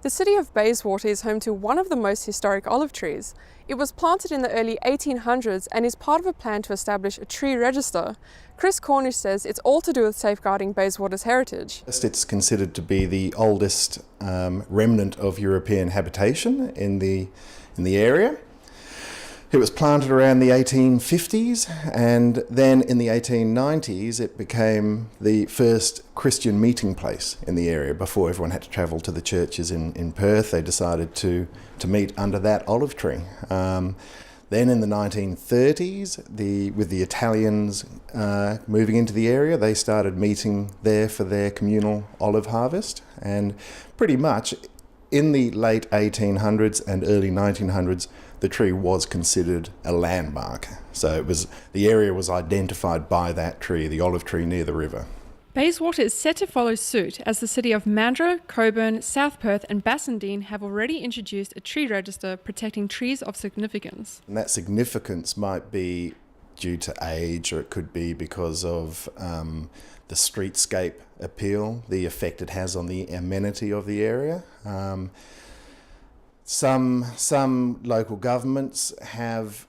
The city of Bayswater is home to one of the most historic olive trees. It was planted in the early 1800s and is part of a plan to establish a tree register. Chris Cornish says it's all to do with safeguarding Bayswater's heritage. It's considered to be the oldest remnant of European habitation in the area. It was planted around the 1850s, and then in the 1890s it became the first Christian meeting place in the area. Before everyone had to travel to the churches in Perth, they decided to meet under that olive tree. Then in the 1930s, with the Italians moving into the area, they started meeting there for their communal olive harvest, and pretty much in the late 1800s and early 1900s, the tree was considered a landmark. So the area was identified by that tree, the olive tree near the river. Bayswater is set to follow suit as the city of Mandurah, Cockburn, South Perth and Bassendean have already introduced a tree register protecting trees of significance. And that significance might be due to age, or it could be because of the streetscape appeal, the effect it has on the amenity of the area. Some local governments have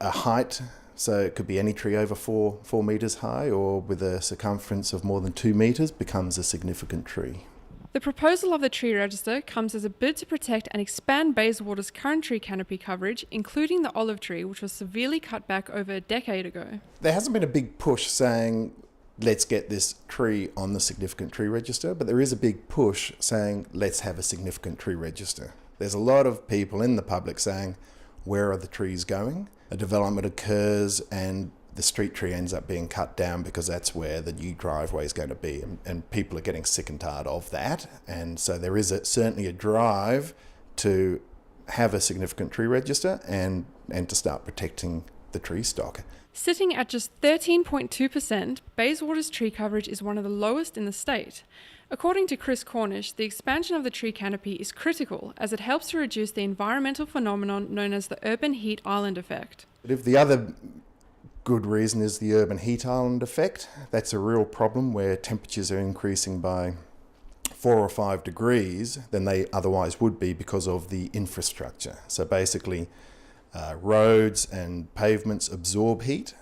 a height, so it could be any tree over 4 metres high or with a circumference of more than 2 metres becomes a significant tree. The proposal of the tree register comes as a bid to protect and expand Bayswater's current tree canopy coverage, including the olive tree, which was severely cut back over a decade ago. There hasn't been a big push saying, let's get this tree on the significant tree register, but there is a big push saying, let's have a significant tree register. There's a lot of people in the public saying, where are the trees going? A development occurs and the street tree ends up being cut down because that's where the new driveway is going to be, and people are getting sick and tired of that. And so there is certainly a drive to have a significant tree register and to start protecting the tree stock. Sitting at just 13.2%, Bayswater's tree coverage is one of the lowest in the state. According to Chris Cornish, the expansion of the tree canopy is critical as it helps to reduce the environmental phenomenon known as the urban heat island effect. But if the other good reason is the urban heat island effect, that's a real problem where temperatures are increasing by 4 or 5 degrees than they otherwise would be because of the infrastructure. So basically, roads and pavements absorb heat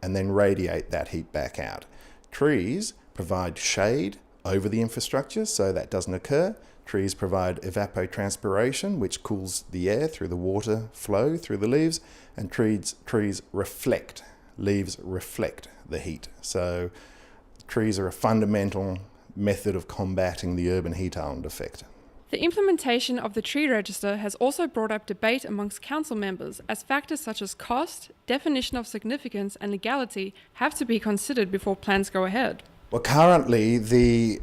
and then radiate that heat back out. Trees provide shade over the infrastructure, so that doesn't occur. Trees provide evapotranspiration, which cools the air through the water flow through the leaves, and trees reflect. Leaves reflect the heat. So trees are a fundamental method of combating the urban heat island effect. The implementation of the tree register has also brought up debate amongst council members, as factors such as cost, definition of significance and legality have to be considered before plans go ahead. Well, currently the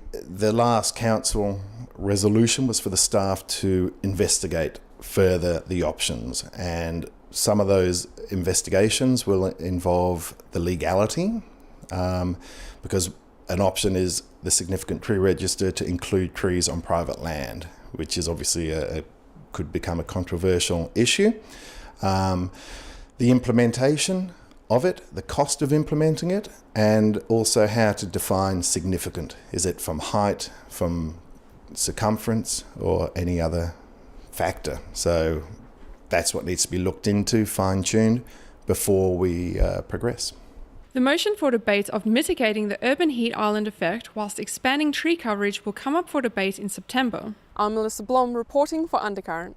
last council resolution was for the staff to investigate further the options, and some of those investigations will involve the legality, because an option is the significant tree register to include trees on private land, which is obviously could become a controversial issue. The implementation of it, the cost of implementing it, and also how to define significant. Is it from height, from circumference, or any other factor? So that's what needs to be looked into, fine-tuned, before we progress. The motion for debate of mitigating the urban heat island effect whilst expanding tree coverage will come up for debate in September. I'm Melissa Blom reporting for Undercurrent.